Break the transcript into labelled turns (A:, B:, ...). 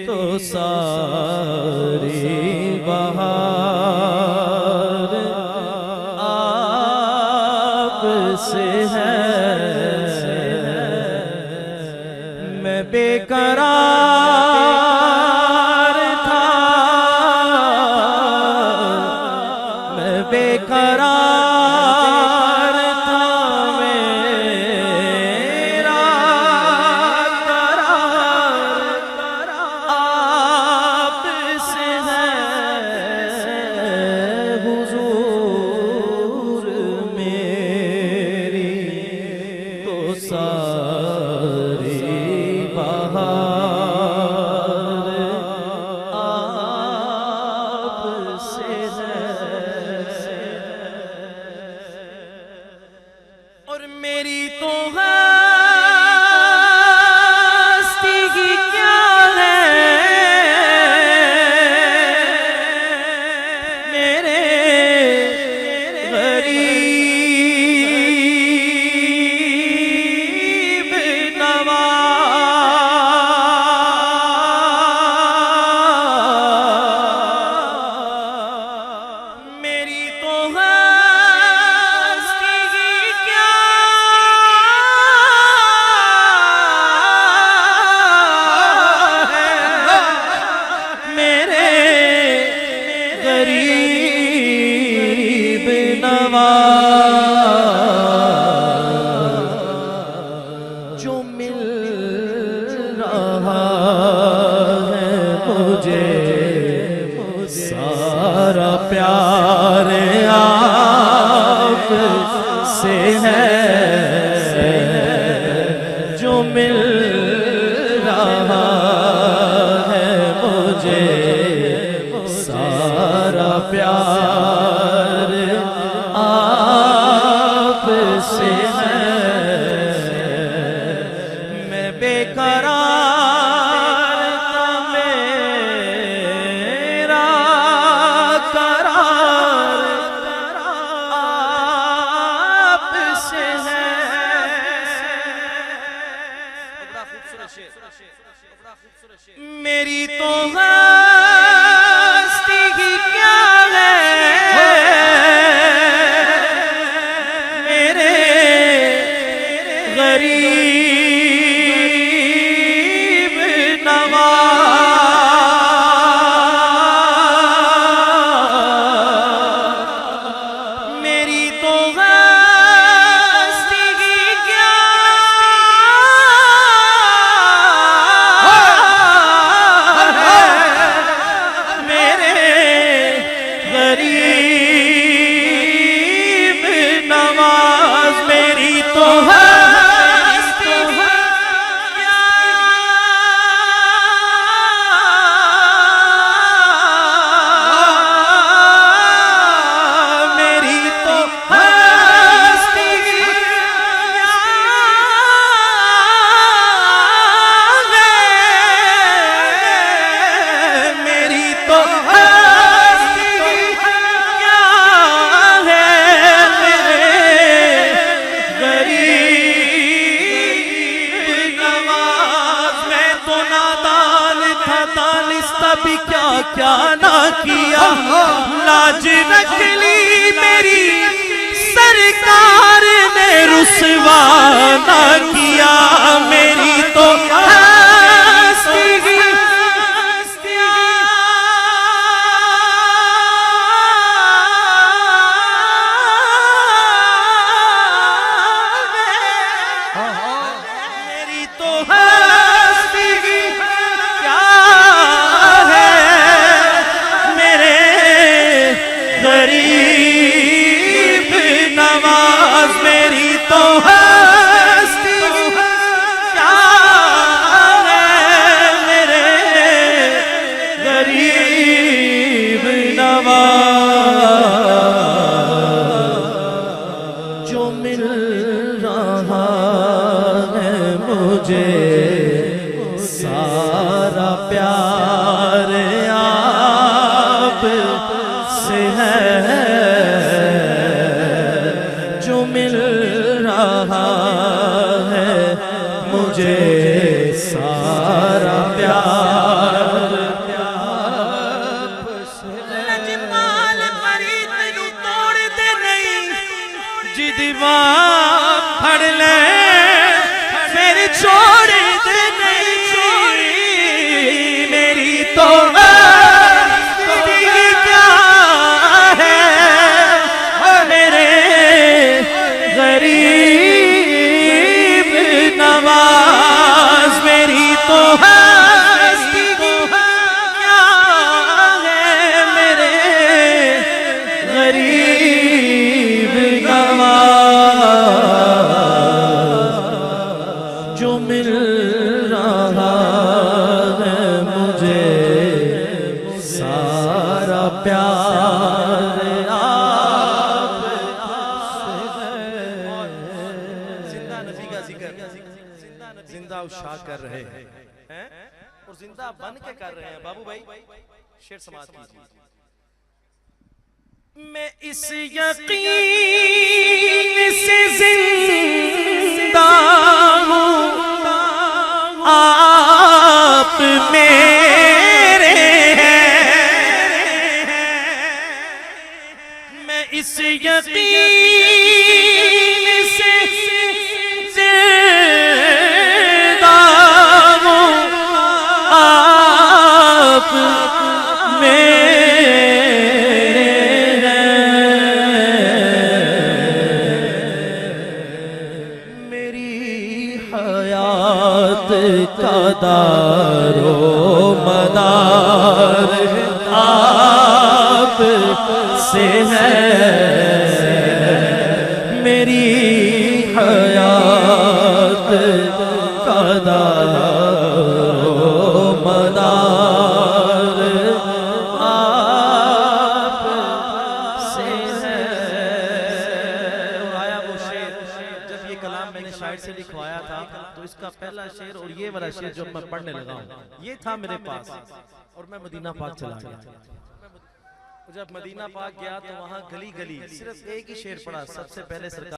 A: तो सारी बहार आपसे है। मैं बेकरार था, मैं बेकरार था, मेरा करार आपसे है। हुजूर मेरी तो सारी बहार आपसे है। और मेरी तो हस्ती की क्या है, मेरे गरीब नवाज। मेरी तो हस्ती की क्या है, मेरे गरीब नवाज। जो मिल रहा है मुझे सारा प्यार आप से है। जो मिल रहा है मुझे सारा प्यार आप से है। मैं बेकरार था, मेरा करार आपसे है। मेरी तो हस्ती की क्या है, मेरे गरीब नवाज। मेरी तो हस्ती की क्या है, मेरे गरीब नवाज। मेरी तो हस्ती की क्या, मेरी तो हस्ती की क्या है, मेरी तो हस्ती की क्या है, मेरे गरीब नवाज। मैं तो नादान था, दानिस्ता भी क्या क्या ना किया। लाज रख ली मेरी सरकार ने, रुसवा ना किया। मेरी तो हस्ती की मेरी तो हस्ती की क्या है, मेरे गरीब नवाज। मेरी तो हस्ती की क्या है, मेरे गरीब नवाज। जो मिल रहा है मुझे सारा प्यार आप से है। जो मिल रहा है मुझे सारा प्यार
B: जिंदा बन के कर रहे हैं। बाबू भाई शेर समाज कीजिए।
A: मैं इस यकीन से जिंदा हूँ आप मेरे हैं, मैं इस यकीन से जिंदा हूँ आप का दारो मदार आप से है, मेरी हयात का दारो मदार आप से है।
B: आया वो शेर, जब ये कलाम मैंने शायर से लिखवाया था तो इसका पहला शेर और ये वाला शेर जो मैं पढ़ने लगा हूँ ये था मेरे पास, और मैं मदीना पाक चला गया। जब मदीना पाक गया तो वहां गली गली सिर्फ एक ही शेर पढ़ा, सबसे पहले सरकार